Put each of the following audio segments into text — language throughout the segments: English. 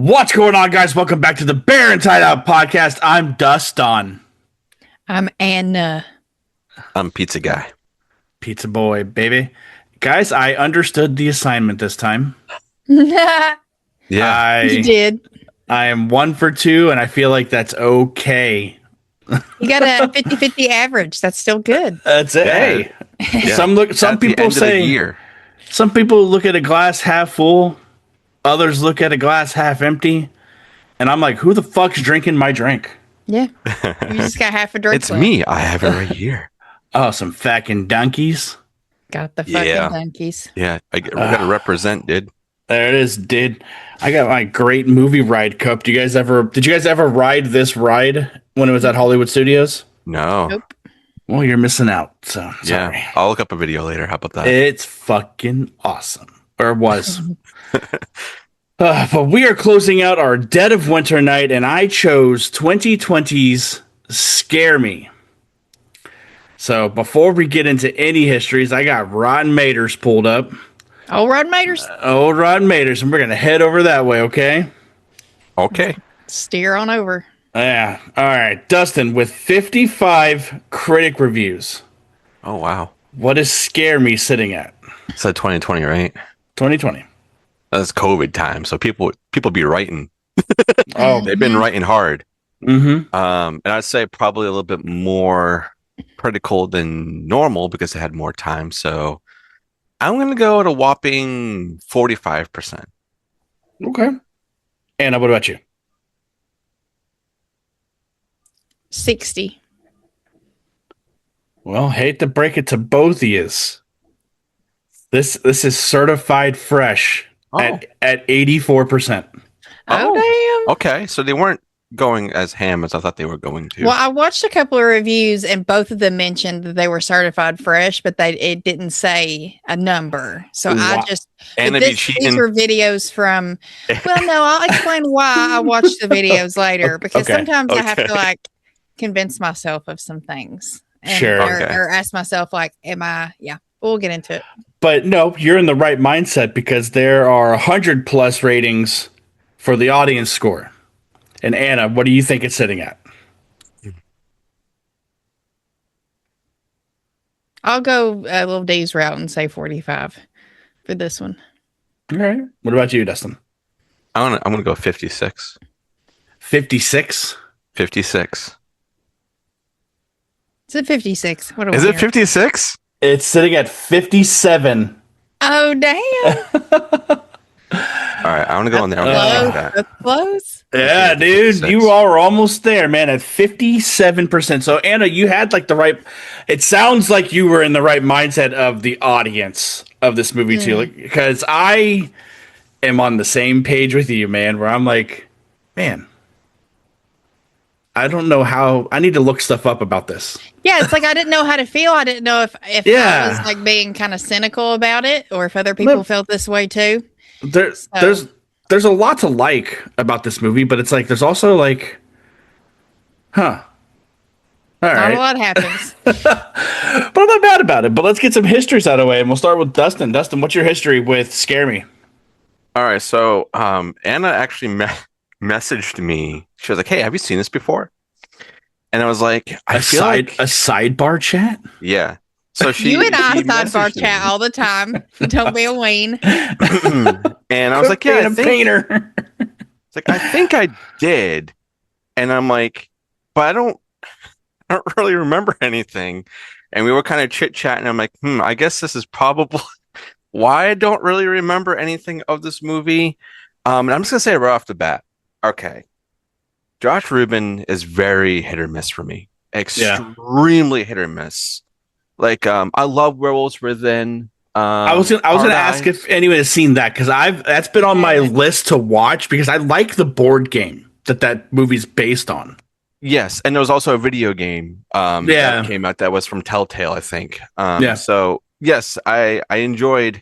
What's going on, guys? Welcome back to the Bear and Tied Out podcast. I'm Dustin. I'm Anna. I'm Pizza Guy. Pizza boy, baby. Guys, I understood the assignment this time. Yeah. You did. I am 1 for 2, and I feel like that's okay. You got a 50-50 average. That's still good. That's it. Hey, Yeah. some people say some people look at a glass half full, others look at a glass half empty, and I'm like, who the fuck's drinking my drink? Yeah. You just got half a drink. It's me. I have it right here. Oh, some fucking donkeys. Got the fucking Yeah. donkeys. Yeah, we got to represent, dude. There it is, dude. I got my great movie ride cup. Did you guys ever ride this ride when it was at Hollywood Studios? No. Nope. Well, you're missing out. So sorry. Yeah, I'll look up a video later. How about that? It's fucking awesome. Or was. But we are closing out our Dead of Winter night, and I chose 2020's Scare Me. So before we get into any histories, I got Rotten Maters pulled up. Old Rod Maters. Old Rotten Maters, and we're going to head over that way, okay? Okay. Steer on over. Yeah. All right. Dustin, with 55 critic reviews, Oh, wow. what is Scare Me sitting at? It's said 2020, right? 2020. That's COVID time, so people be writing. Oh. They've been writing hard. Mm-hmm. And I'd say probably a little bit more critical than normal because they had more time. So I'm going to go at a whopping 45%. Okay. Anna, what about you? 60. Well, hate to break it to both of yous. This is certified fresh at 84%. Oh, damn. Okay, so they weren't going as ham as I thought they were going to. Well, I watched a couple of reviews and both of them mentioned that they were certified fresh, but it didn't say a number. So Wow. I just And but they'd be these cheating. were videos from. Well, no, I'll explain why I watched the videos later because Okay. sometimes I have to Okay. like convince myself of some things, and, Sure. Okay. or ask myself like, "Am I?" Yeah, we'll get into it. But no, you're in the right mindset because there are 100 plus ratings for the audience score. And Anna, what do you think it's sitting at? I'll go a little D's route and say 45 for this one. All right. What about you, Dustin? I'm gonna go 56. 56? 56. It's a 56. What a Is it winner. 56? It's sitting at 57. Oh, damn. All right, I'm gonna go in there. I'm gonna Close. check that. That's close. Yeah, dude, 56. you are almost there, man, at 57%. So, Anna, you had like the right, it sounds like you were in the right mindset of the audience of this movie, too. Because I am on the same page with you, man, where I'm like, man, I don't know how, I need to look stuff up about this. Yeah, it's like I didn't know how to feel. I didn't know if Yeah. I was like being kind of cynical about it or if other people No. felt this way too. There's a lot to like about this movie, but it's like, there's also like, huh. All Not right. a lot happens. But I'm not mad about it. But let's get some histories out of the way, and we'll start with Dustin. Dustin, what's your history with Scare Me? All right, so Anna actually messaged me. She was like, "Hey, have you seen this before?" And I was like, "I feel like A sidebar chat? yeah." So she You and I she sidebar messaged chat me. all the time. Don't be a ween. And I was like, "Yeah, Being I a think." painter. It's like I think I did, and I'm like, but I don't really remember anything. And we were kind of chit chatting. I'm like, I guess this is probably why I don't really remember anything of this movie. And I'm just gonna say right off the bat, okay, Josh Rubin is very hit or miss for me, extremely hit or miss. Like, I love Werewolves Within. I was gonna Hard ask Eyes. if anyone has seen that because that's been on my list to watch because I like the board game that movie's based on. Yes, and there was also a video game that came out that was from Telltale, I think. Yeah. So yes, I enjoyed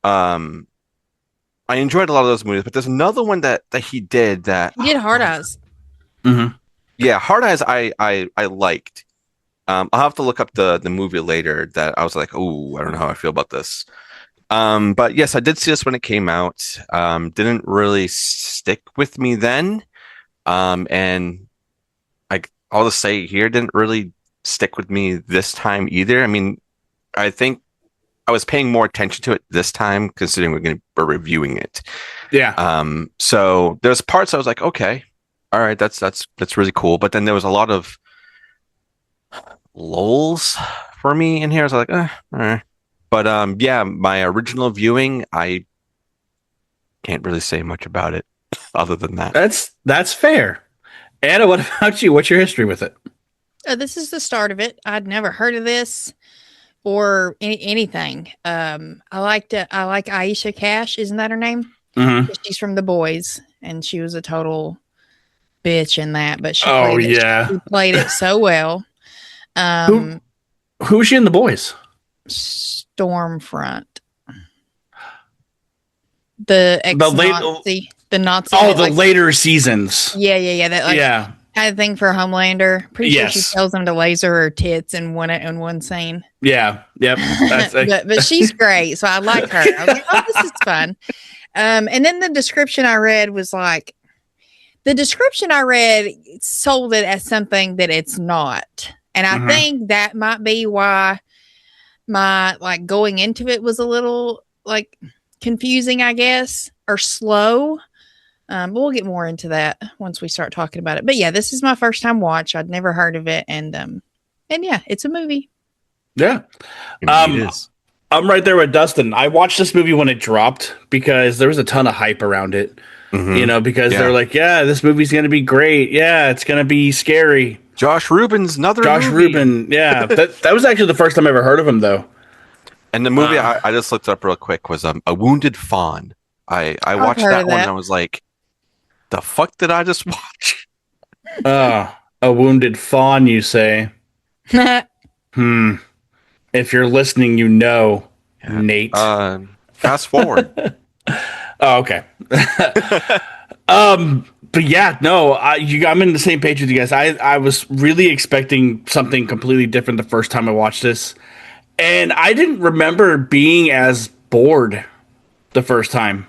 a lot of those movies, but there's another one that he did that You did Hard Eyes. Mm-hmm. yeah, Hard Eyes I liked. I'll have to look up the movie later that I was like, oh, I don't know how I feel about this. But yes, I did see this when it came out. Didn't really stick with me then. And I'll just say here, didn't really stick with me this time either. I mean, I think I was paying more attention to it this time, considering we're reviewing it. Yeah. So there's parts I was like, okay, all right, that's really cool. But then there was a lot of lulls for me in here. I was like, all right. But yeah, my original viewing, I can't really say much about it other than that. That's fair. Anna, what about you? What's your history with it? This is the start of it. I'd never heard of this or anything. I like Aisha Cash. Isn't that her name? Mm-hmm. She's from The Boys, and she was a total bitch in that. But she played it so well. Who's she in The Boys? Stormfront. The Nazi. Oh, the later seasons. Yeah. That kind of thing for Homelander. Pretty sure she tells him to laser her tits in one scene. Yeah. Yep. but she's great, so I like her. I was like, oh, this is fun. And then the description I read was like, sold it as something that it's not. And I think that might be why my going into it was a little confusing, I guess, or slow. But we'll get more into that once we start talking about it. But yeah, this is my first time watch. I'd never heard of it, and yeah, it's a movie. Yeah, it is. I'm right there with Dustin. I watched this movie when it dropped because there was a ton of hype around it. Mm-hmm. Because they're like, yeah, this movie's gonna be great. Yeah, it's gonna be scary. Josh Rubin's Josh movie. Rubin. Yeah, that was actually the first time I ever heard of him, though. And the movie I just looked up real quick was A Wounded Fawn. I watched that one and I was like, the fuck did I just watch? A Wounded Fawn, you say? If you're listening, you know, Nate. Fast forward. Oh, okay. But yeah, no, I'm in the same page with you guys. I was really expecting something completely different the first time I watched this. And I didn't remember being as bored the first time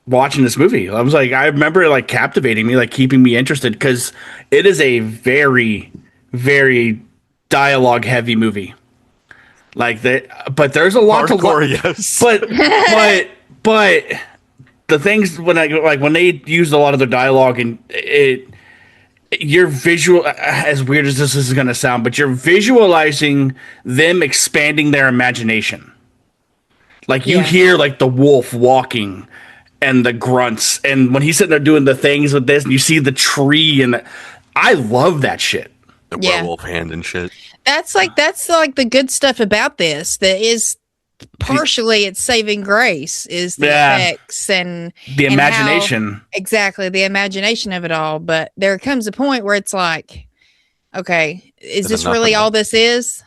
watching this movie. I remember it captivating me, keeping me interested, because it is a very, very dialogue heavy movie. But there's a lot hardcore, to yes. But the things when they used a lot of their dialogue, and your visual, as weird as this is going to sound, but you're visualizing them expanding their imagination. You hear the wolf walking and the grunts, and when he's sitting there doing the things with this, and you see the tree, and I love that shit. The werewolf hand and shit. That's the good stuff about this. That is partially its saving grace is the effects and the imagination. Exactly, the imagination of it all. But there comes a point where it's like, okay, is this really all this is?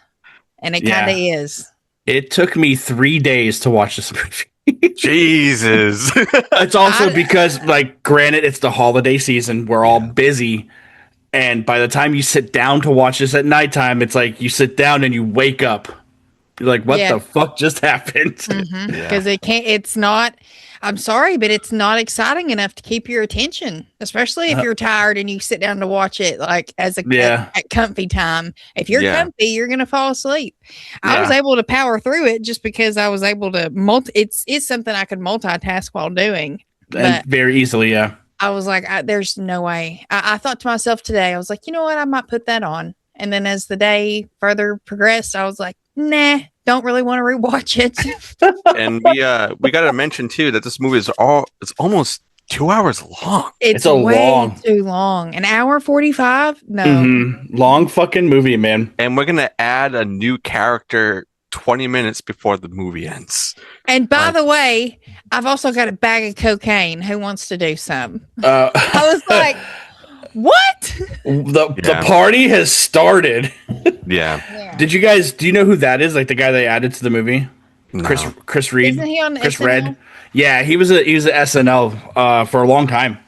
And it kind of is. It took me 3 days to watch this movie. Jesus. It's also because, granted, it's the holiday season. We're all busy. And by the time you sit down to watch this at nighttime, it's like you sit down and you wake up. You're like, what the fuck just happened? Because it's not, I'm sorry, but it's not exciting enough to keep your attention, especially if you're tired and you sit down to watch it as at comfy time. If you're comfy, you're going to fall asleep. I was able to power through it just because I was able to it's something I could multitask while doing. And very easily, yeah. I was like, there's no way. I thought to myself today, I was like, you know what? I might put that on. And then as the day further progressed, I was like, nah, don't really want to rewatch it. And we got to mention too that this movie is it's almost 2 hours long. It's way too long. An hour 45? No. Long fucking movie, man. And we're gonna add a new character 20 minutes before the movie ends. And by the way, I've also got a bag of cocaine. Who wants to do some? I was like, what? The party has started. Yeah. Do you know who that is? The guy they added to the movie? No. Chris Reed. Isn't he on Chris SNL? Red? Yeah, he was at SNL for a long time.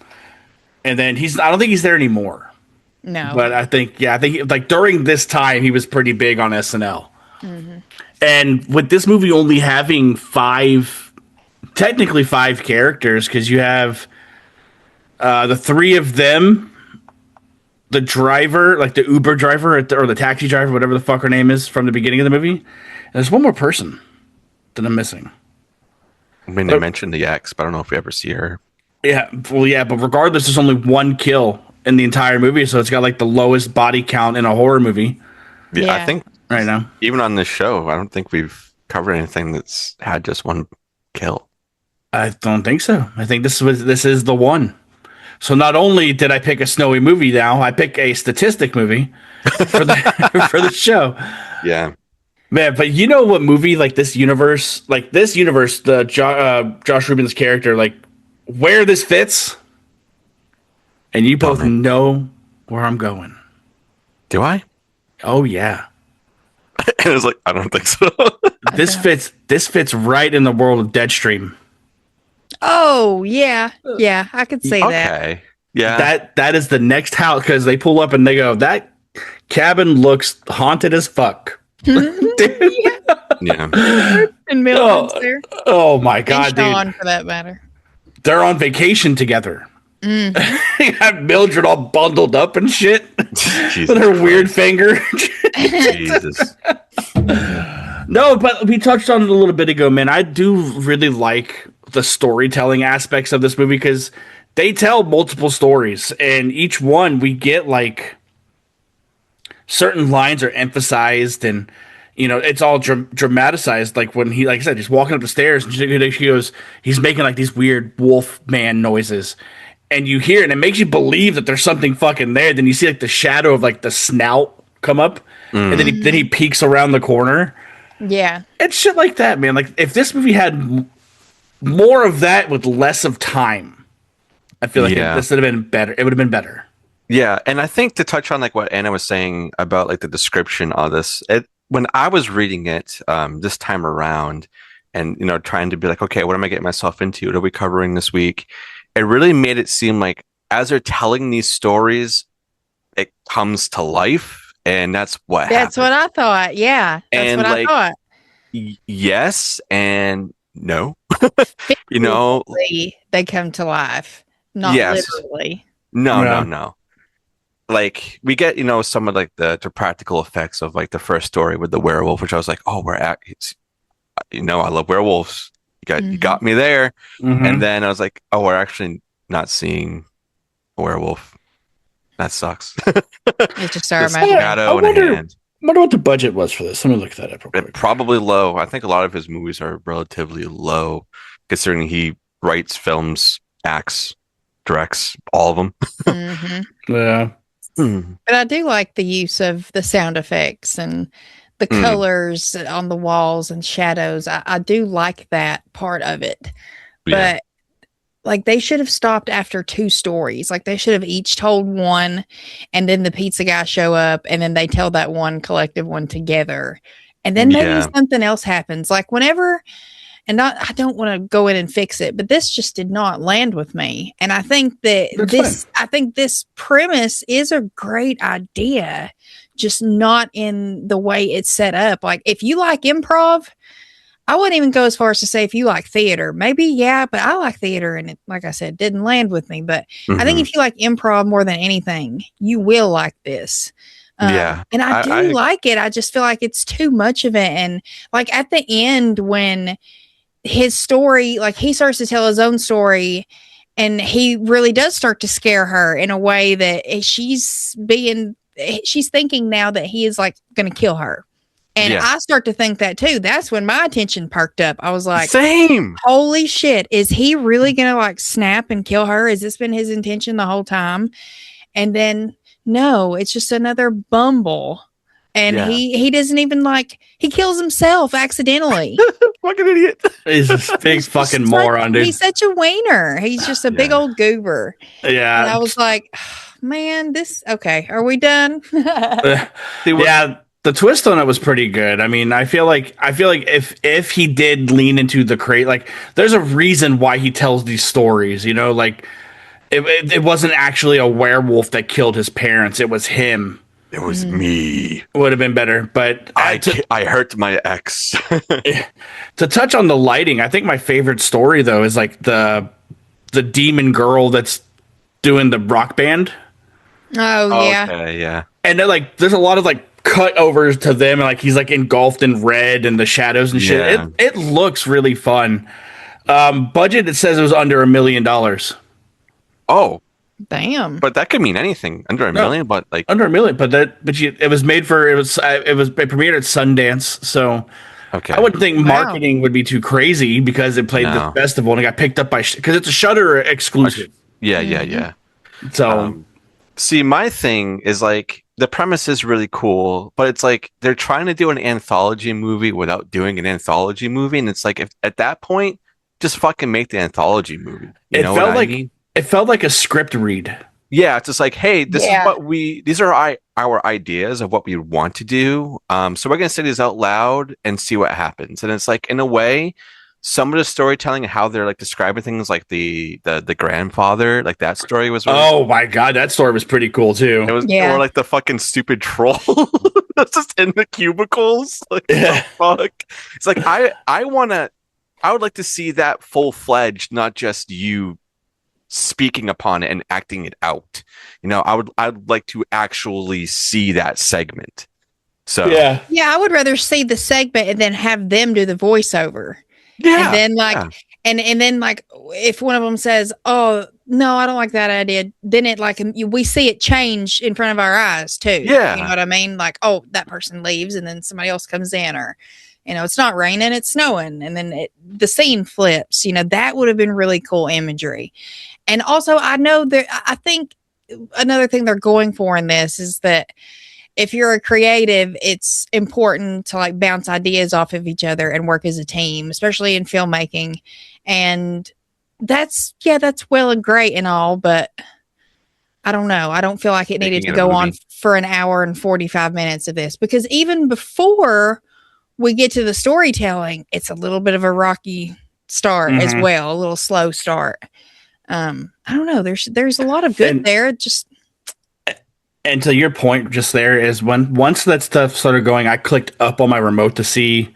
And then I don't think he's there anymore. No. But I think during this time he was pretty big on SNL. And with this movie only having technically five characters, because you have the three of them, the driver, like the Uber driver or the taxi driver, whatever the fuck her name is from the beginning of the movie. And there's one more person that I'm missing. I mean, they mentioned the ex, but I don't know if we ever see her. Yeah, well, yeah, but regardless, there's only one kill in the entire movie, so it's got like the lowest body count in a horror movie. Yeah, I think right now, even on this show, I don't think we've covered anything that's had just one kill. I don't think so. I think this is the one. So not only did I pick a snowy movie now, I pick a statistic movie for the for the show. Yeah. Man, but you know what movie like this universe, the Josh Rubin's character, like where this fits? And you both know where I'm going. Do I? Oh yeah. And I was like, I don't think so. This fits right in the world of Deadstream. Oh yeah, yeah, I could say that. Okay. Yeah. That is the next house, because they pull up and they go, that cabin looks haunted as fuck. Dude. Yeah. And Mildred's there. Oh my god, And Sean, dude. for that matter. They're on vacation together. You have Mildred all bundled up and shit Jesus with her Christ. weird finger. Jesus. No, but we touched on it a little bit ago, man. I do really like the storytelling aspects of this movie, because they tell multiple stories, and each one we get like certain lines are emphasized, and you know it's all dramatized. Like when he, like I said, he's walking up the stairs, and she goes, he's making like these weird wolf man noises, and you hear it, and it makes you believe that there's something fucking there. Then you see like the shadow of like the snout come up, and then he peeks around the corner. Yeah. And shit like that, man. Like, if this movie had more of that with less of time, I feel like this would have been better. It would have been better. Yeah, and I think to touch on like what Anna was saying about like the description of this, when I was reading it this time around, and you know, trying to be like, okay, what am I getting myself into? What are we covering this week? It really made it seem like as they're telling these stories, it comes to life. And that's what That's happened. what I thought. Yeah. That's what I thought. Yes and no. You know, they come to life, not literally. No. Like we get, you know, some of like the practical effects of like the first story with the werewolf, which I was like, oh, we're at, you know, I love werewolves. You got me there. And then I was like, oh, we're actually not seeing a werewolf. That sucks. It's just our Just shadow and a hand. I wonder what the budget was for this. Let me look that up real quick. Probably low. I think a lot of his movies are relatively low, considering he writes, films, acts, directs, all of them. Yeah. But I do like the use of the sound effects and the colors on the walls and shadows. I do like that part of it. Yeah. But like they should have stopped after two stories. Like they should have each told one, and then the pizza guy show up, and then they tell that one collective one together. And then maybe something else happens. Like whenever, I don't want to go in and fix it, but this just did not land with me. And I think that I think this premise is a great idea, just not in the way it's set up. Like if you like improv, I wouldn't even go as far as to say if you like theater. Maybe, yeah, but I like theater, and it, like I said, didn't land with me. But I think if you like improv more than anything, you will like this. And I do like it. I just feel like it's too much of it. And like at the end, when his story, like he starts to tell his own story, and he really does start to scare her in a way that she's thinking now that he is like going to kill her. And I start to think that too. That's when my attention perked up. I was like, same. Holy shit. Is he really going to like snap and kill her? Has this been his intention the whole time? And then no, it's just another bumble. And he doesn't even like, he kills himself accidentally. Fucking idiot. He's a big fucking moron, dude. He's such a wiener. He's just a big old goober. Yeah. And I was like, man, okay. Are we done? Yeah. The twist on it was pretty good. I mean, I feel like if he did lean into the crate, like there's a reason why he tells these stories, you know, like it wasn't actually a werewolf that killed his parents. It was him. It was me. Would have been better, but I hurt my ex. to touch on the lighting, I think my favorite story though is like the demon girl that's doing the rock band. Oh yeah. Okay, yeah. And then, like, there's a lot of like cut overs to them, and like he's like engulfed in red and the shadows and shit. Yeah. It looks really fun. Budget, it says it was under $1 million. Oh, Damn. but that could mean anything. Under a million, but like Under $1 million, it was made for it premiered at Sundance, so okay. I wouldn't think Wow. marketing would be too crazy because it played No. the festival and it got picked up by because it's a Shudder exclusive. Yeah. So See, my thing is like the premise is really cool, but it's like they're trying to do an anthology movie without doing an anthology movie, and it's like if at that point, just fucking make the anthology movie. You it know felt what like I mean? it felt like a script read. Yeah, it's just like, hey, this Yeah. is what these are our ideas of what we want to do. So we're gonna say these out loud and see what happens. And it's like, in a way, some of the storytelling and how they're like describing things, like the grandfather, like that story was. Really Oh my god, that story was pretty cool too. It was, Yeah. or like the fucking stupid troll that's just in the cubicles. Like, Yeah. what the fuck? It's like I would like to see that full-fledged, not just you speaking upon it and acting it out. You know, I'd like to actually see that segment. So Yeah. Yeah, I would rather see the segment and then have them do the voiceover. yeah. And then like yeah. and then like if one of them says, "Oh, no, I don't like that idea," then it like we see it change in front of our eyes too. Yeah. You know what I mean? Like, oh, that person leaves and then somebody else comes in, or you know, it's not raining, it's snowing, and then the scene flips. You know, that would have been really cool imagery. And also, I know that I think another thing they're going for in this is that if you're a creative, it's important to like bounce ideas off of each other and work as a team, especially in filmmaking. And that's well and great and all, but I don't know. I don't feel like it needed Making to it a go on movie. for an hour and 45 minutes of this, because even before we get to the storytelling, it's a little bit of a rocky start as Mhm. well, a little slow start. I don't know. There's a lot of good And- there. Just And to your point, just there is once that stuff started going, I clicked up on my remote to see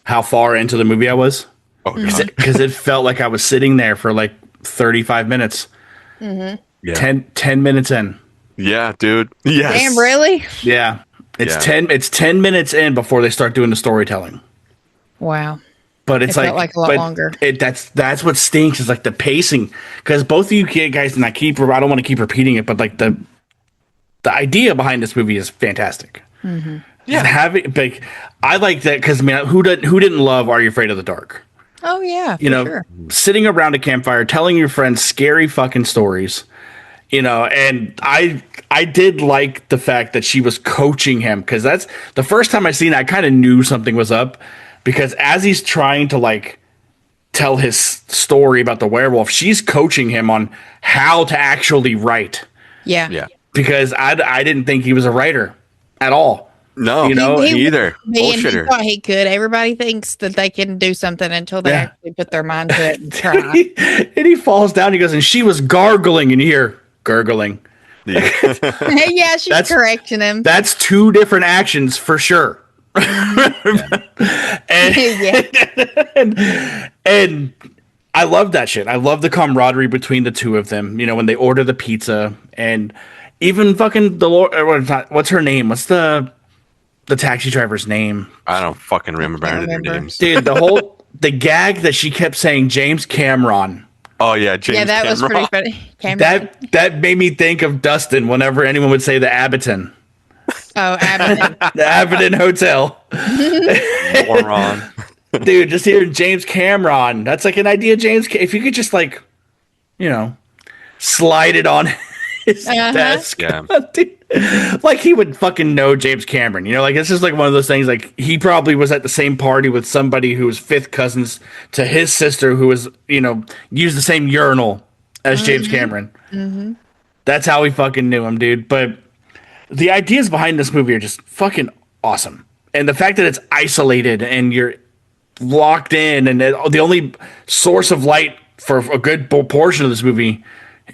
how far into the movie I was Oh god. because it felt like I was sitting there for like 35 minutes, Yeah. 10 minutes in. Yeah, dude. Yes. damn, really? Yeah, it's Yeah. 10 minutes in before they start doing the storytelling. Wow. But it's It felt like a lot but longer. That's what stinks is like the pacing, because both of you guys, and I don't want to keep repeating it, but like the idea behind this movie is fantastic. Yeah. I like that because who didn't love Are You Afraid of the Dark? Oh yeah, You for know, sure. sitting around a campfire, telling your friends scary fucking stories. You know, and I did like the fact that she was coaching him, because that's the first time I seen it, I kind of knew something was up, because as he's trying to like tell his story about the werewolf, she's coaching him on how to actually write, Yeah. Yeah. because I didn't think he was a writer at all. No, You know, me either. Me and he Bullshitter. thought he could. Everybody thinks that they can do something until they Yeah. actually put their mind to it and try. And he falls down. He goes, and she was gargling, and you hear gurgling. Yeah. Yeah, she's That's- correcting him. That's two different actions for sure. and, Yeah. and I love that shit. I love the camaraderie between the two of them. You know, when they order the pizza, and even fucking what's her name? What's the taxi driver's name? I don't fucking remember Can't any of their remember. names. Dude, the gag that she kept saying, James Cameron. Oh yeah, James Yeah, that was Cameron. pretty funny. Cameron. That made me think of Dustin whenever anyone would say the Abbotton. Oh, Abbott. The Abbotton Hotel. Moron. Dude, just hearing James Cameron. That's like an idea, if you could just like, you know, slide it on his Uh-huh. desk. Yeah. Dude, like he would fucking know James Cameron. You know, like it's just like one of those things, like he probably was at the same party with somebody who was fifth cousins to his sister who was, you know, used the same urinal as James Cameron. That's how we fucking knew him, dude. But the ideas behind this movie are just fucking awesome. And the fact that it's isolated and you're locked in, and the only source of light for a good portion of this movie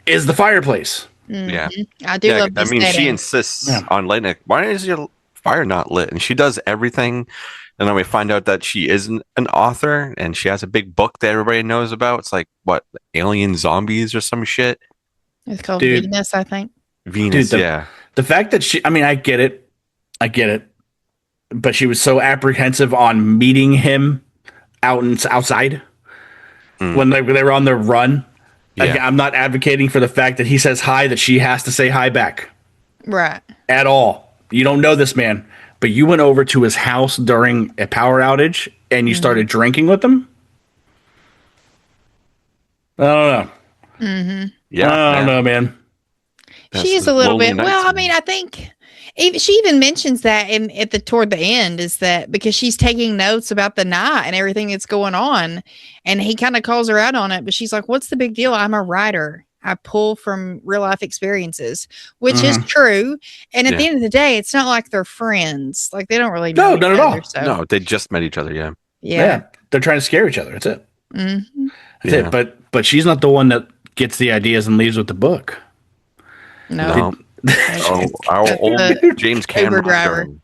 is the fireplace. Yeah. I do love I this mean, she setting. insists on lighting it. Why is your fire not lit? And she does everything. And then we find out that she isn't an author and she has a big book that everybody knows about. It's like, what, alien zombies or some shit? It's called Dude. Venus, I think. Venus, Dude, yeah. The fact that I mean, I get it. But she was so apprehensive on meeting him outside when they were on their run. Like, Yeah. I'm not advocating for the fact that he says hi, that she has to say hi back Right. at all. You don't know this man, but you went over to his house during a power outage and you started drinking with him. I don't know. Yeah. I don't know, man. She is That's a little lonely bit. nights, Well, I man. mean, I think she even mentions that toward the end is that because she's taking notes about the night and everything that's going on, and he kind of calls her out on it. But she's like, "What's the big deal? I'm a writer. I pull from real life experiences," which is true. And at the end of the day, it's not like they're friends. Like they don't really know No, not each at other. all. So No, they just met each other. Yeah. yeah. They're trying to scare each other. That's it. Mhm. That's it. But she's not the one that gets the ideas and leaves with the book. No. Oh, our old the James Uber Cameron driver. girl.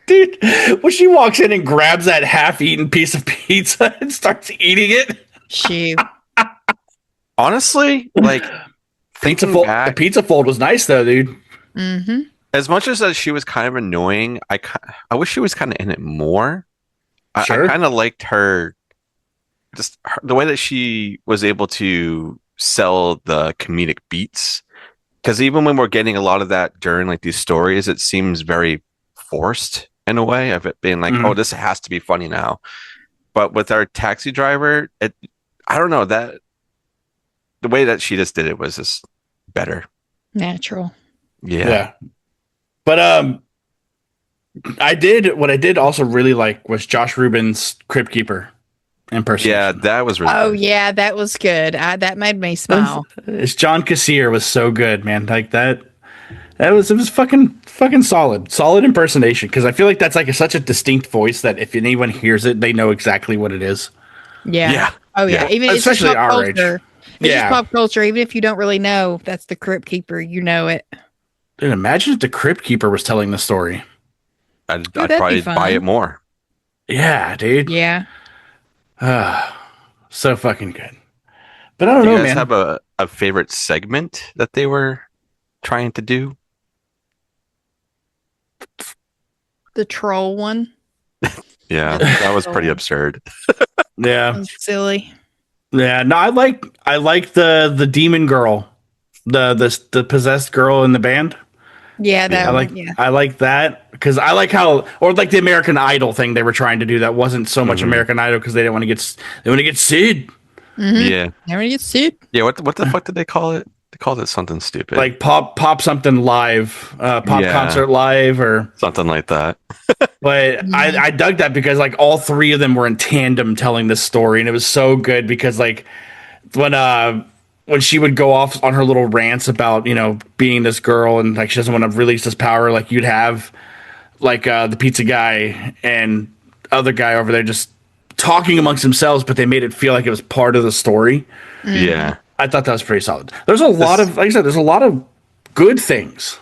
Dude, when she walks in and grabs that half-eaten piece of pizza and starts eating it, Shoot. Honestly, like thinking the back, pizza fold was nice though, dude. Mm-hmm. as much as she was kind of annoying, I wish she was kind of in it more. I Sure. kind of liked her, the way that she was able to sell the comedic beats. Because even when we're getting a lot of that during like these stories, it seems very forced in a way of it being like, oh, this has to be funny now. But with our taxi driver, I don't know, that the way that she just did it was just better. Natural. Yeah. But what I did also really like was Josh Rubin's Crypt Keeper impersonation. Yeah, that was really Oh good. yeah, that was good. That made me smile. It's John Cassier was so good, man. Like it was fucking solid impersonation, because I feel like that's like such a distinct voice that if anyone hears it, they know exactly what it is. Yeah. Yeah. Oh yeah. Yeah. Even it's just Especially pop our age. culture. It's Yeah. just pop culture. Even if you don't really know that's the Crypt Keeper, you know it. Dude, imagine if the Crypt Keeper was telling the story. I'd that'd be probably fun. buy it more. Yeah, dude. Yeah. So fucking good. But I don't Do know, you guys man. have a favorite segment that they were trying to do? The troll one. Yeah, that was pretty absurd. Yeah. Was silly. Yeah. No, I like the demon girl. The possessed girl in the band. Yeah, that I one. like Yeah. I like that because I like how, or like the American Idol thing they were trying to do that wasn't so much American Idol because they didn't want to get sued. Yeah. Never get sued. Yeah, what the fuck did they call it? They called it something stupid. Like pop something live, pop Yeah. concert live, or something like that. but I dug that because like all three of them were in tandem telling this story, and it was so good because like when she would go off on her little rants about, being this girl and like she doesn't want to release this power, like you'd have like the pizza guy and other guy over there just talking amongst themselves, but they made it feel like it was part of the story. Yeah. I thought that was pretty solid. There's a lot of, like I said, there's a lot of good things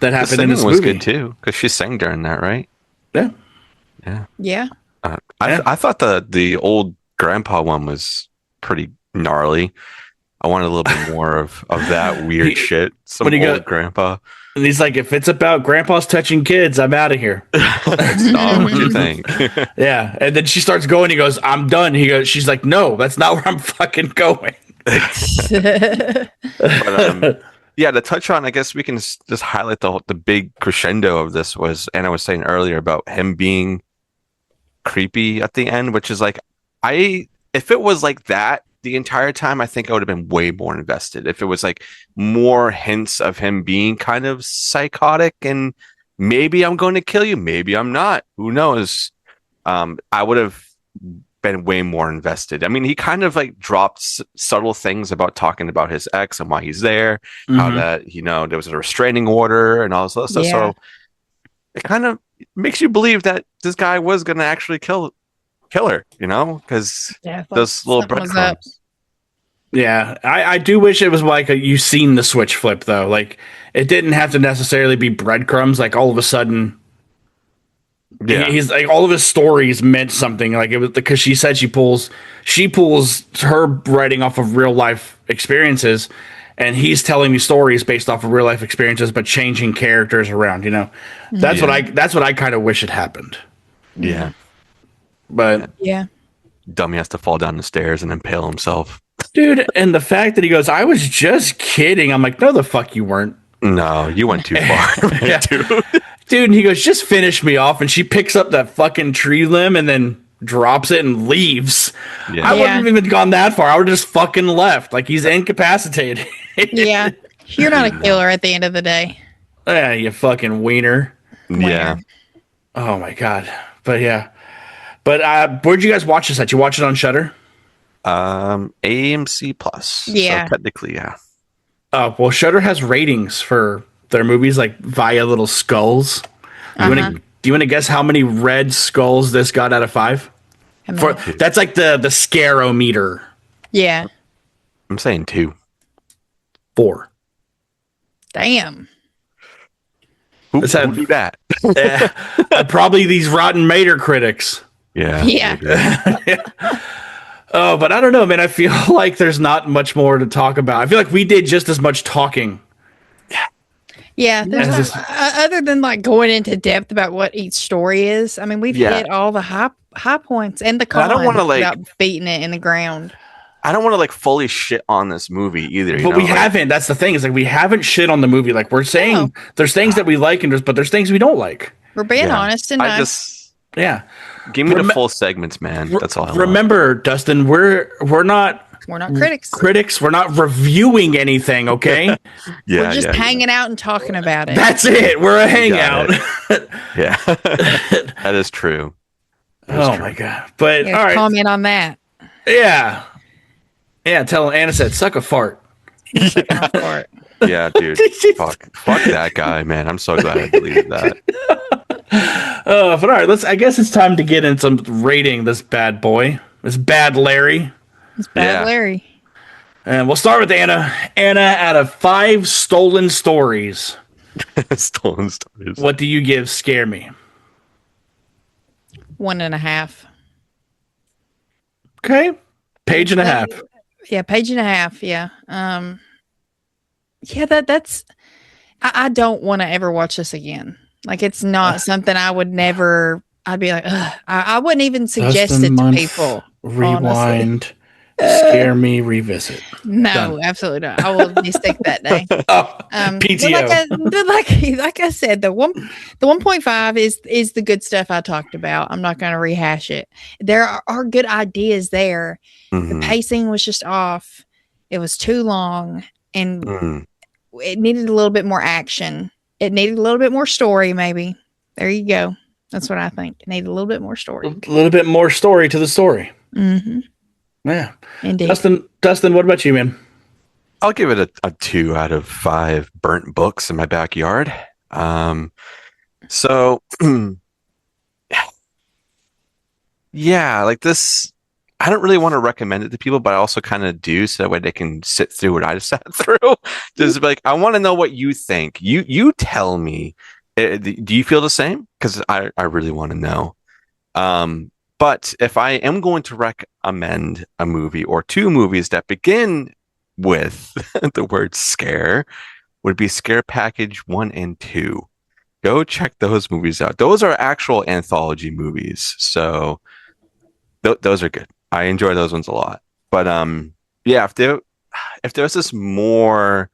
that The happened in singing this was movie. good too, because she sang during that, right? Yeah. Yeah. Yeah. I thought the old grandpa one was pretty gnarly. I wanted a little bit more of that weird shit. Some when he old go- grandpa. And he's like, if it's about grandpa's touching kids, I'm out of here. That's not what you think. Yeah. And then she starts going. He goes, I'm done. She's like, no, that's not where I'm fucking going. But, yeah, to touch on, I guess we can just highlight the big crescendo of this was, and I was saying earlier about him being creepy at the end, which is like, if it was like that the entire time, I think I would have been way more invested. If it was like more hints of him being kind of psychotic and maybe I'm going to kill you, maybe I'm not, who knows? I would have been way more invested. I mean, he kind of like dropped subtle things about talking about his ex and why he's there, how that, there was a restraining order and all this other stuff. Yeah. So it kind of makes you believe that this guy was going to actually kill her, because Yeah, those little something was up. breadcrumbs. Yeah, I do wish it was like you seen the switch flip though. Like it didn't have to necessarily be breadcrumbs. Like all of a sudden, Yeah. he's like all of his stories meant something. Like it was because she said she pulls her writing off of real life experiences, and he's telling me stories based off of real life experiences, but changing characters around. That's Yeah. that's what I kind of wish had happened. Yeah. But Yeah. Dummy has to fall down the stairs and impale himself. dude, and the fact that he goes, I was just kidding. I'm like, no, the fuck you weren't. No, you went too far, man, Yeah. dude. Dude, and he goes, just finish me off. And she picks up that fucking tree limb and then drops it and leaves. Yeah. I wouldn't have even gone that far. I would have just fucking left. Like he's incapacitated. Yeah. You're not a killer at the end of the day. Yeah, you fucking wiener. Yeah. Oh my god. But yeah. But where'd you guys watch this at? You watch it on Shudder? AMC Plus. Yeah. So technically, yeah. Oh, well, Shudder has ratings for their movies like via little skulls. Do you want to guess how many red skulls this got out of 5? That's like the scarometer. Yeah. I'm saying 2. 4. Damn. Who Let's do that? Probably these Rotten Mater critics. Yeah. Yeah. maybe. Oh, but I don't know, man. I feel like there's not much more to talk about. I feel like we did just as much talking. Yeah. There's As other than like going into depth about what each story is. I mean, we've Yeah. hit all the high points and the But I cons don't wanna, like- about beating it in the ground. I don't want to like fully shit on this movie either. You But know? we Like, haven't. That's the thing. Is like we haven't shit on the movie. Like we're saying No. there's things that we like but there's things we don't like. We're being yeah. honest and I nice. just Yeah. give me the Rem- full segments, man. That's all I want. Remember, Dustin, we're not We're not critics. critics. We're not reviewing anything, okay? Yeah, We're just yeah, hanging out and talking about it. That's it. We're a hangout. yeah. That is true. Oh my god. But Yeah, all right. comment on that. Yeah. Yeah, tell Anna said suck a fart. For it. Yeah, dude. fuck that guy, man. I'm so glad I deleted that. But all right, I guess it's time to get in some rating this bad boy. This bad Larry. It's bad, Yeah. Larry. And we'll start with Anna. Anna, out of 5 stolen stories, Stolen stories. what do you give Scare Me? 1.5. Okay. Page and a half. Yeah, page and a half. Yeah. Yeah, that's I don't want to ever watch this again. Like it's not something I would never I'd be like, ugh. I wouldn't even suggest Dustin it to Month, people. honestly. Rewind. Scare Me, revisit. No, Done. absolutely not. I will be sick that day. Oh, But PTO. like I said, the 1.5 is the good stuff I talked about. I'm not going to rehash it. There are good ideas there. The Mhm. pacing was just off. It was too long, and Mhm. it needed a little bit more action. It needed a little bit more story, maybe. There you go. That's what I think. It needed a little bit more story. A little bit more story to the story. Mm-hmm. Yeah. Indeed. Dustin, what about you, man? I'll give it a 2 out of 5 burnt books in my backyard. So yeah, like this, I don't really want to recommend it to people, but I also kind of do, so that way they can sit through what I just sat through. Just be like, I want to know what you think. You tell me. Do you feel the same? Because I really want to know. But if I am going to recommend a movie or 2 movies that begin with the word scare, would be Scare Package 1 and 2. Go check those movies out. Those are actual anthology movies. So those are good. I enjoy those ones a lot. But yeah, if there's this more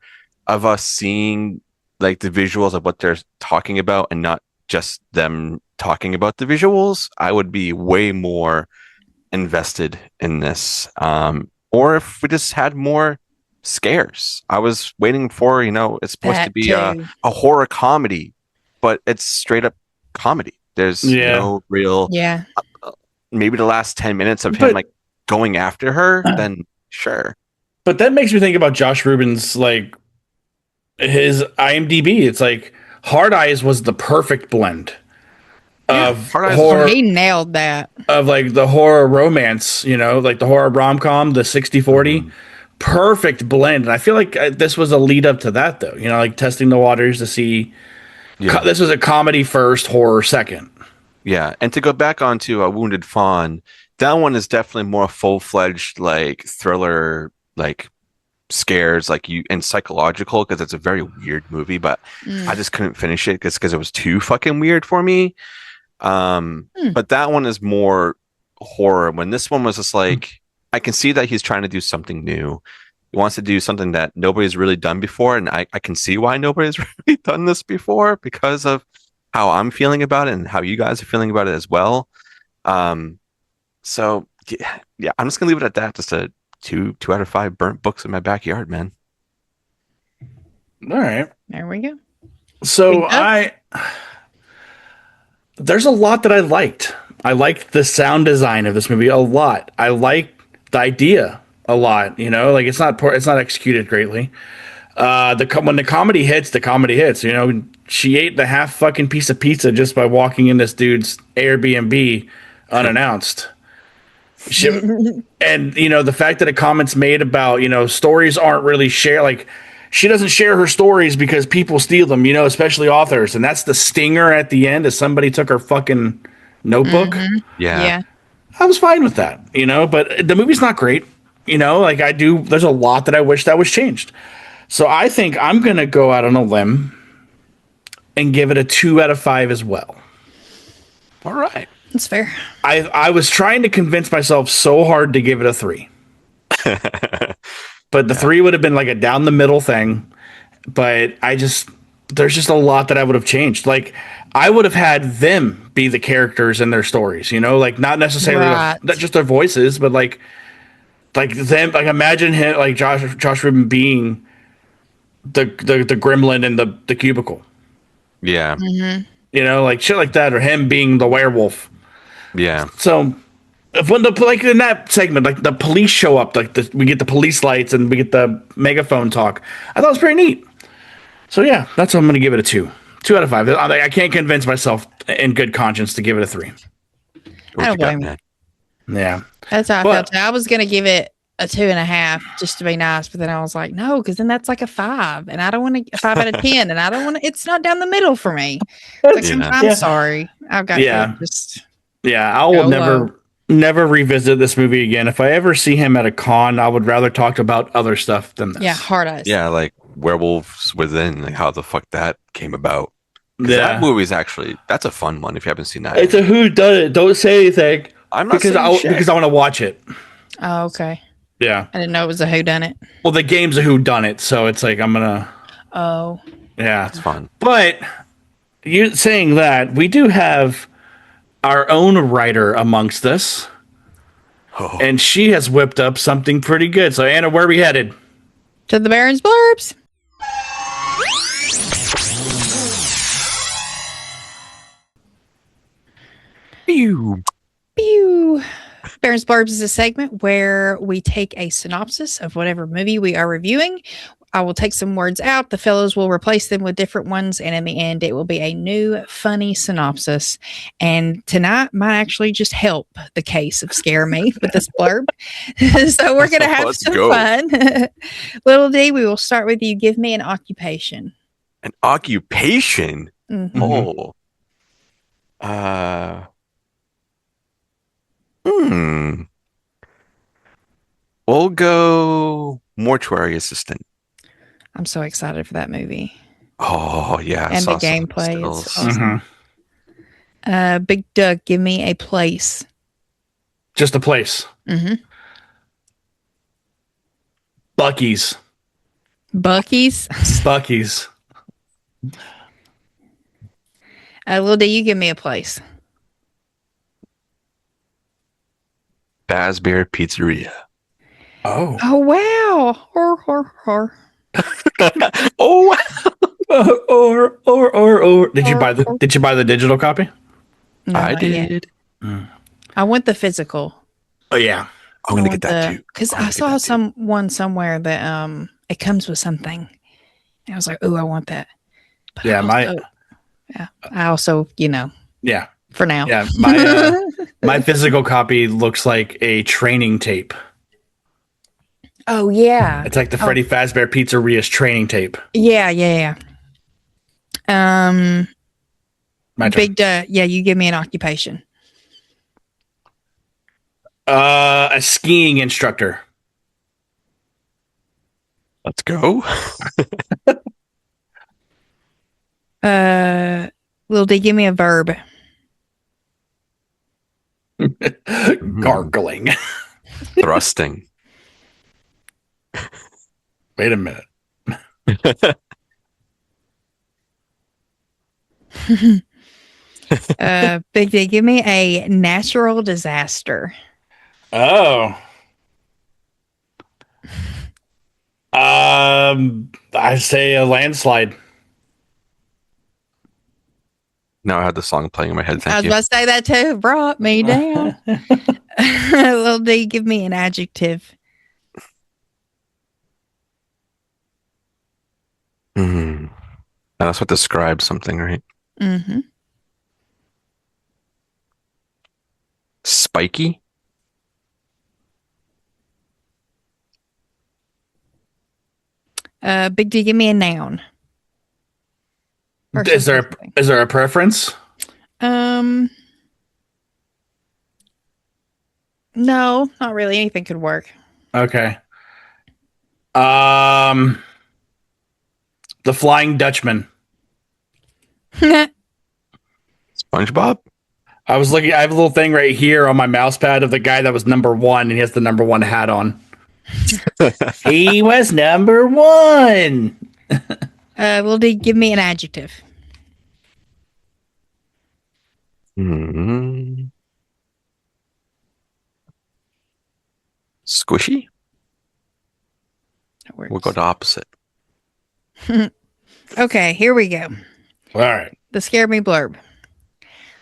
of us seeing like the visuals of what they're talking about and not just them talking about the visuals, I would be way more invested in this. Or if we just had more scares. I was waiting for, it's supposed to That be too. a horror comedy, but it's straight up comedy. There's no real, Yeah. maybe the last 10 minutes of him But- like going after her, then sure. But that makes me think about Josh Rubin's like his IMDb. It's like Hard Eyes was the perfect blend of Hard Eyes is horror, He nailed that. of like the horror romance, like the horror rom-com, the 60-40, perfect blend. And I feel like this was a lead up to that, though. You know, like testing the waters to see. Yeah. This was a comedy first, horror second. Yeah, and to go back onto a Wounded Fawn, that one is definitely more full-fledged like thriller, like scares, like you and psychological because it's a very weird movie. But I just couldn't finish it because it was too fucking weird for me. But that one is more horror. When this one was just like, I can see that he's trying to do something new. He wants to do something that nobody's really done before, and I can see why nobody's really done this before because of how I'm feeling about it and how you guys are feeling about it as well. So yeah, I'm just gonna leave it at that. Just a two out of 5 burnt books in my backyard, man. All right. There we go. So there's a lot that I liked. I liked the sound design of this movie a lot. I liked the idea a lot. You know, like it's not executed greatly. When the comedy hits, the comedy hits. You know, she ate the half fucking piece of pizza just by walking in this dude's Airbnb unannounced. And you know, the fact that a comment's made about, you know, stories aren't really shared. Like she doesn't share her stories because people steal them. You know, especially authors, and that's the stinger at the end. Is somebody took her fucking notebook? Yeah. I was fine with that. You know, but the movie's not great. You know, like there's a lot that I wish that was changed. So I think I'm going to go out on a limb and give it a 2 out of 5 as well. All right. That's fair. I was trying to convince myself so hard to give it a 3. But the 3 would have been like a down the middle thing. But there's just a lot that I would have changed. Like I would have had them be the characters in their stories, you know, like not necessarily not just their voices, but like them, like imagine him, like Josh Rubin being the gremlin in the cubicle. Yeah. You know, like shit like that, or him being the werewolf. Yeah. So when like in that segment, like the police show up, like we get the police lights and we get the megaphone talk. I thought it was pretty neat. So yeah, that's what I'm going to give it a 2 out of 5. I can't convince myself in good conscience to give it a 3. I don't blame you. Yeah. That's how I felt too. I was going to give it a 2.5 just to be nice, but then I was like, no, because then that's like a 5, and I don't want a 5 out of 10, and I don't want to. It's not down the middle for me. Like, I'm sorry, I've got to just. Yeah, I will never revisit this movie again. If I ever see him at a con, I would rather talk about other stuff than this. Yeah, Hard Eyes. Yeah, like Werewolves Within, like how the fuck that came about. That movie's that's a fun one if you haven't seen that. It's a whodunit. Don't say anything. I'm not because I want to watch it. Oh, okay. Yeah. I didn't know it was a whodunit. Well, the game's a whodunit, so it's like I'm gonna. Oh. Yeah, it's fun. But you saying that, we do have our own writer amongst us, and she has whipped up something pretty good. So Anna, where are we headed? To the Baron's Blurbs. Pew. Pew. Baron's Blurbs is a segment where we take a synopsis of whatever movie we are reviewing. I will take some words out. The fellows will replace them with different ones. And in the end, it will be a new, funny synopsis. And tonight might actually just help the case of Scare Me with this blurb. So we're going to have some fun. Little D, we will start with you. Give me an occupation. An occupation? Mm-hmm. Oh. We'll go mortuary assistant. I'm so excited for that movie. Oh, yeah. And the gameplay is awesome. Big Doug, give me a place. Just a place. Mm-hmm. Buc-ee's. Buc-ee's? Buc-ee's. Lil D, you give me a place. Bazbear Pizzeria. Oh. Oh, wow. Hor. Oh, or. Did you buy the digital copy? No, I did. I want the physical. Oh yeah, I'm gonna get that too. Because I saw someone somewhere that it comes with something. And I was like, oh, I want that. But I also, Yeah. For now. Yeah. My physical copy looks like a training tape. Oh yeah. It's like the Freddy Fazbear Pizzeria's training tape. Yeah. My turn. Yeah, you give me an occupation. A skiing instructor. Let's go. Lil D, give me a verb. Gargling. Thrusting. Wait a minute. Big D, give me a natural disaster. Oh. I say a landslide. Now I had the song playing in my head. I Thank was you. about to say that too. Brought me down. Lil D, give me an adjective. And that's what describes something, right? Mm-hmm. Spiky. Big D, give me a noun. Is there a preference? No, not really. Anything could work. Okay. The Flying Dutchman. SpongeBob. I was looking. I have a little thing right here on my mouse pad of the guy that was number one, and he has the number one hat on. He was number one. Lil D, give me an adjective. Squishy. That works. We'll go to opposite. Okay, here we go. All right. The Scare Me blurb.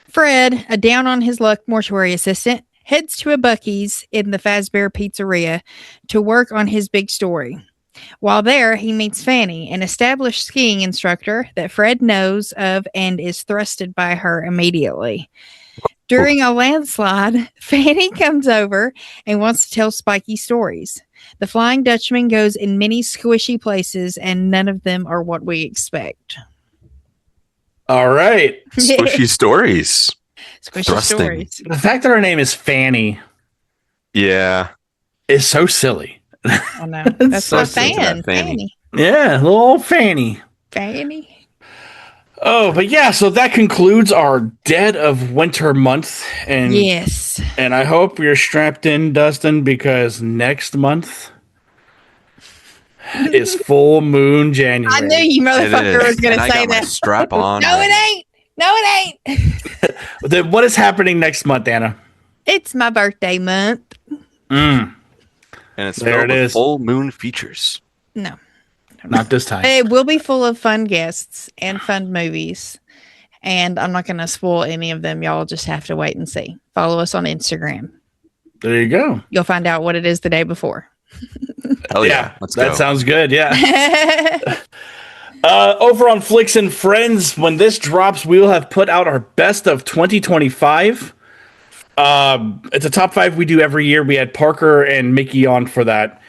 Fred, a down on his luck mortuary assistant, heads to a Buc-ee's in the Fazbear Pizzeria to work on his big story. While there, he meets Fanny, an established skiing instructor that Fred knows of and is thrusted by her immediately. During a landslide, Fanny comes over and wants to tell spiky stories. The Flying Dutchman goes in many squishy places, and none of them are what we expect. All right. Squishy stories. Squishy Thrusting. stories. The fact that her name is Fanny Yeah. is so silly. Oh no, that's So my silly, fan. that Fanny. Yeah, little old Fanny. Fanny. Oh, but yeah, so that concludes our Dead of Winter month. And Yes. And I hope you're strapped in, Dustin, because next month is full moon January. I knew you motherfucker was going to say I got my that. strap on. No, it ain't. No, it ain't. Then what is happening next month, Anna? It's my birthday month. And it's There filled it with is. full moon features. No. Not this time. It will be full of fun guests and fun movies. And I'm not going to spoil any of them. Y'all just have to wait and see. Follow us on Instagram. There you go. You'll find out what it is the day before. Hell yeah. Let's go. That sounds good. Yeah. Over on Flicks and Friends, when this drops, we will have put out our best of 2025. It's a top 5 we do every year. We had Parker and Mickey on for that.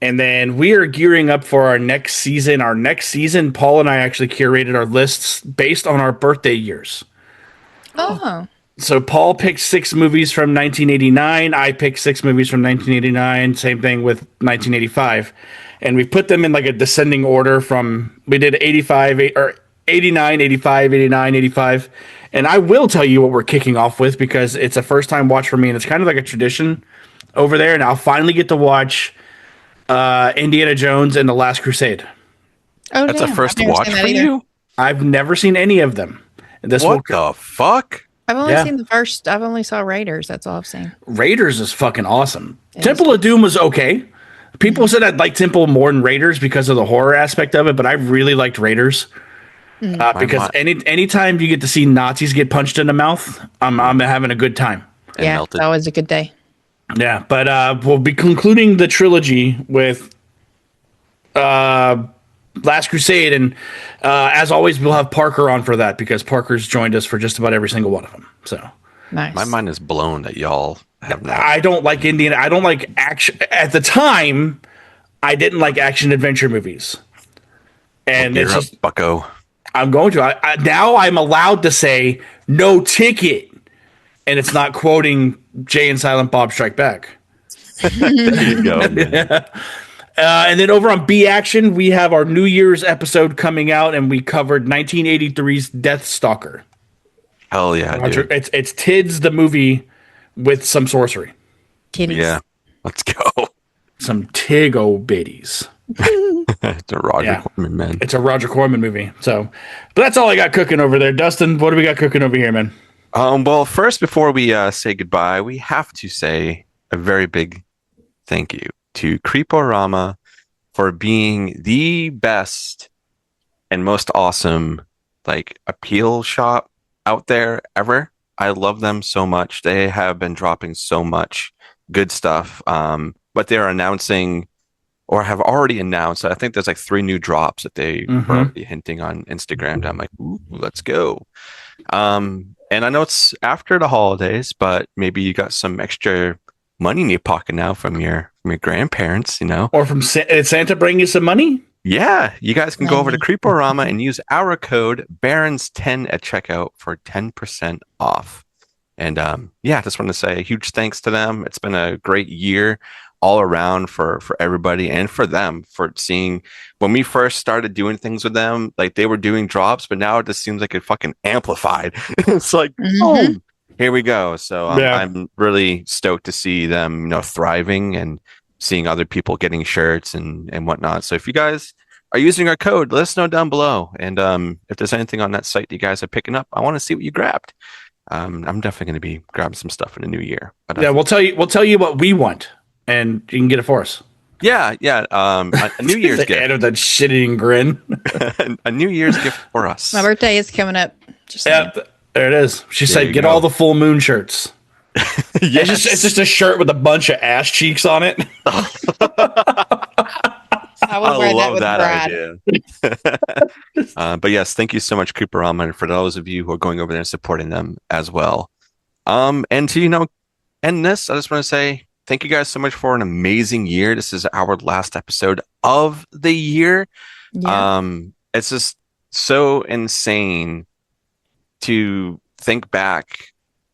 And then we are gearing up for our next season. Our next season, Paul and I actually curated our lists based on our birthday years. Oh. So Paul picked 6 movies from 1989. I picked 6 movies from 1989. Same thing with 1985. And we put them in like a descending order from, we did 85, or 89, 85, 89, 85. And I will tell you what we're kicking off with because it's a first time watch for me. And it's kind of like a tradition over there. And I'll finally get to watch Indiana Jones and the Last Crusade. Oh, That's damn. a first I've never watch seen that for either. you? I've never seen any of them. This What the fuck? I've only Yeah. seen the first. I've only saw Raiders. That's all I've seen. Raiders is fucking awesome. It Temple of Doom was okay. People said I'd like Temple more than Raiders because of the horror aspect of it, but I really liked Raiders because anytime you get to see Nazis get punched in the mouth, I'm having a good time. And Yeah, melted. it's always a good day. Yeah, but we'll be concluding the trilogy with Last Crusade, and as always, we'll have Parker on for that because Parker's joined us for just about every single one of them. So Nice. My mind is blown that y'all have not. I don't like Indiana. I don't like action. At the time, I didn't like action adventure movies, and Gear it's up, just bucko. I'm going to. Now I'm allowed to say no ticket, and it's not quoting Jay and Silent Bob Strike Back. There you go, man. And then over on B Action, we have our New Year's episode coming out, and we covered 1983's Death Stalker. Hell yeah, dude. It's Tids the movie with some sorcery, Kitties. Yeah, let's go. some Tig-o biddies. It's a Roger Yeah. Corman, man. It's a Roger Corman movie. So, but that's all I got cooking over there. Dustin, what do we got cooking over here, man? Well, first, before we say goodbye, we have to say a very big thank you to Creeporama for being the best and most awesome like appeal shop out there ever. I love them so much. They have been dropping so much good stuff. But they're announcing or have already announced. I think there's like 3 new drops that they were already hinting on Instagram. And I'm like, ooh, let's go. And I know it's after the holidays, but maybe you got some extra money in your pocket now from your grandparents, you know? Or from did Santa bring you some money? Yeah, you guys can go over to Creeporama and use our code Barons10 at checkout for 10% off. And yeah, just want to say a huge thanks to them. It's been a great year all around for everybody and for them for seeing when we first started doing things with them, like they were doing drops, but now it just seems like it fucking amplified. It's like, boom, here we go. So I'm really stoked to see them, you know, thriving and seeing other people getting shirts and whatnot. So if you guys are using our code, let us know down below. And if there's anything on that site that you guys are picking up, I want to see what you grabbed. I'm definitely going to be grabbing some stuff in the new year. But, yeah, we'll tell you what we want, and you can get it for us. Yeah. A New Year's gift. End of that shitting grin. A New Year's gift for us. My birthday is coming up. Just Yeah, there it is. She There said, you "Get go. all the full moon shirts." Yes. It's just a shirt with a bunch of ass cheeks on it. I would I wear that love with that pride. idea. But yes, thank you so much, Creeporama, and for those of you who are going over there and supporting them as well. And to end this, I just want to say thank you guys so much for an amazing year. This is our last episode of the year. Yeah. It's just so insane to think back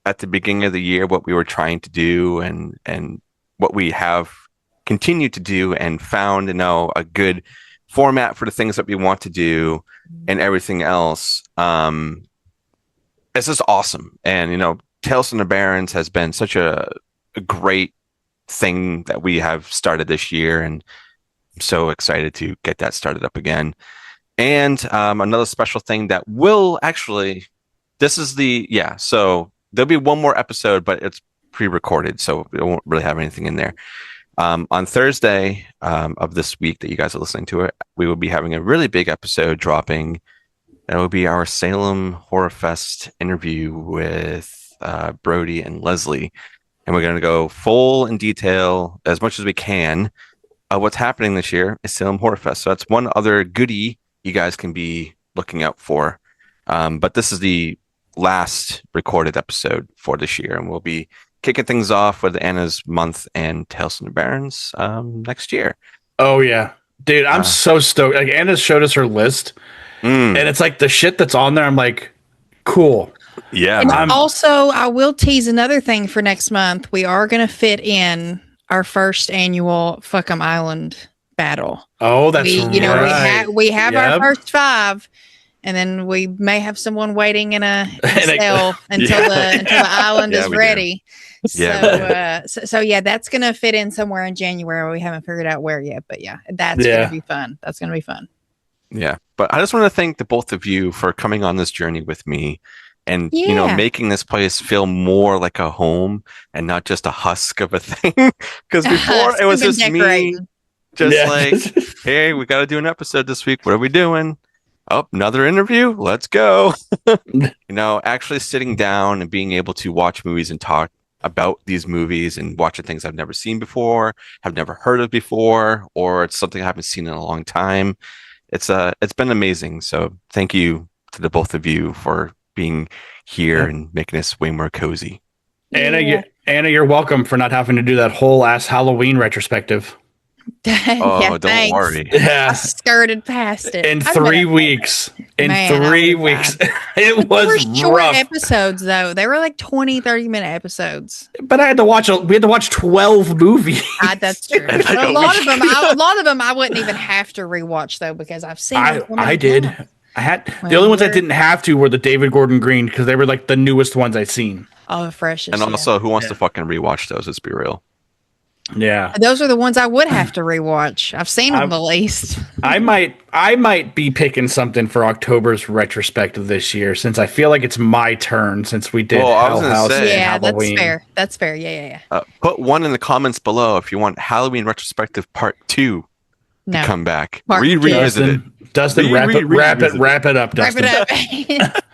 at the beginning of the year what we were trying to do and what we have continued to do and found a good format for the things that we want to do and everything else. It's just awesome. And Tales from the Barrens has been such a great thing that we have started this year, and I'm so excited to get that started up again. And another special thing that will actually, so there'll be one more episode, but it's pre-recorded, so it won't really have anything in there. On Thursday of this week that you guys are listening to it, we will be having a really big episode dropping. That will be our Salem Horror Fest interview with Brody and Leslie. And we're going to go full in detail as much as we can of what's happening this year at Salem Horror Fest. So that's one other goodie you guys can be looking out for. But this is the last recorded episode for this year, and we'll be kicking things off with Anna's month and Tales from the Barrens next year. Oh yeah, dude, I'm so stoked. Like Anna showed us her list, and it's like the shit that's on there. I'm like, cool. Yeah. And also, I will tease another thing for next month. We are going to fit in our first annual Fuck 'em Island battle. Oh, that's right. We have our first 5. And then we may have someone waiting in a cell until the island is ready. So yeah, that's gonna fit in somewhere in January. We haven't figured out where yet, but yeah, that's gonna be fun. That's gonna be fun. Yeah, but I just want to thank the both of you for coming on this journey with me, and making this place feel more like a home and not just a husk of a thing. Because before it was just me, like, hey, we got to do an episode this week. What are we doing? Oh, another interview? Let's go. Actually sitting down and being able to watch movies and talk about these movies and watching things I've never seen before, have never heard of before, or it's something I haven't seen in a long time. It's been amazing. So thank you to the both of you for being here and making us way more cozy. Anna, you're welcome for not having to do that whole ass Halloween retrospective. Oh, Yeah, don't thanks. worry. I Yeah. skirted past it. In I'd 3 been- weeks. In Man, I 3 would've weeks. died. It They were was short rough. episodes, though. They were like 20, 30-minute episodes. But I had to watch. We had to watch 12 movies. That's true. Like But a a lot of week. them, a lot of them, I wouldn't even have to rewatch though because I've seen them. so many I did. times. I had the Well, only ones I we're- didn't have to were the David Gordon Green because they were like the newest ones I'd seen. Oh, the freshest. And yeah. also, who wants Yeah. to fucking rewatch those? Let's be real. Yeah. Those are the ones I would have to rewatch. I've seen them I'm- the least. I might be picking something for October's retrospective this year since I feel like it's my turn since we did Well, I was Hell gonna House say- and Yeah, that's Halloween. fair. That's fair. Yeah. Put one in the comments below if you want Halloween retrospective part 2 No, to come back. Part two. Revisit it. Dustin, wrap it up, wrap Dustin. it up.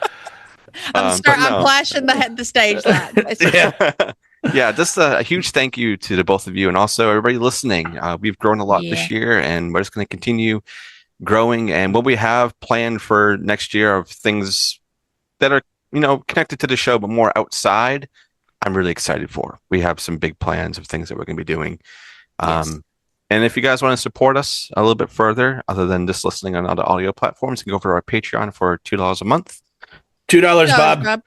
But I'm no. flashing the stage light. Yeah. Yeah, just a huge thank you to the both of you and also everybody listening. We've grown a lot this year and we're just going to continue growing. And what we have planned for next year of things that are, connected to the show, but more outside, I'm really excited for. We have some big plans of things that we're going to be doing. Yes. And if you guys want to support us a little bit further, other than just listening on other audio platforms, you can go over to our Patreon for $2 a month. $2, Bob.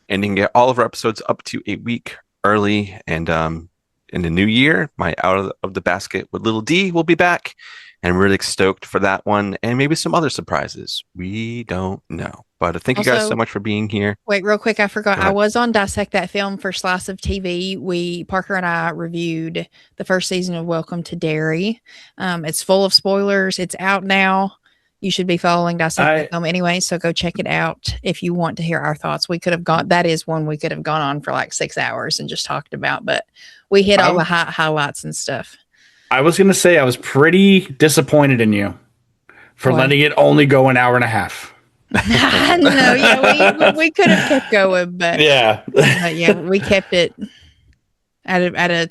And you can get all of our episodes up to a week early. And in the new year, my Out of the Basket with Little D will be back. And I'm really stoked for that one and maybe some other surprises. We don't know. But thank you guys Also- so much for being here. Wait, real quick, I forgot. Go I ahead. was on Dissect That Film for Slice of TV. Parker and I reviewed the first season of Welcome to Derry. It's full of spoilers. It's out now. You should be following Dissect That Film anyway, so go check it out if you want to hear our thoughts. That is one we could have gone on for like 6 hours and just talked about, but we hit all the highlights and stuff. I was going to say I was pretty disappointed in you for Why? letting it only go an hour and a half. I know, yeah, we could have kept going, but Yeah. yeah, we kept it at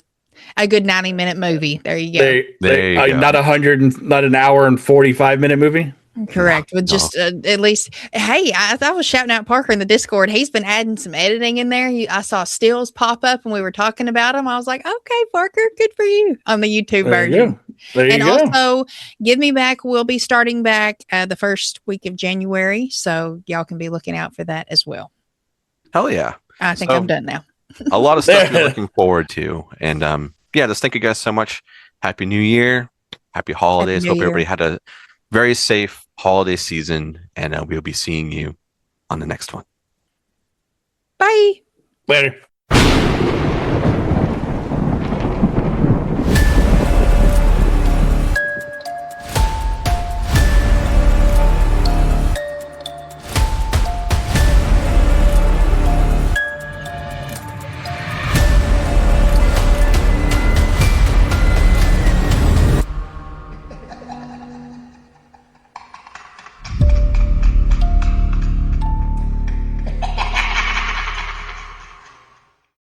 a good 90-minute movie. There you go. There you go. Not an hour and 45-minute movie. Correct. With just at least, hey, I was shouting out Parker in the Discord. He's been adding some editing in there. I saw stills pop up and we were talking about them. I was like, okay, Parker, good for you on the YouTube There you version. go. There you And go. also, Give Me Back will be starting back the first week of January. So y'all can be looking out for that as well. Hell yeah. I think So- I'm done now. A lot of stuff you're looking forward to. And yeah, just thank you guys so much. Happy New Year. Happy holidays. New Hope Year. everybody had a very safe holiday season. And we'll be seeing you on the next one. Bye. Later.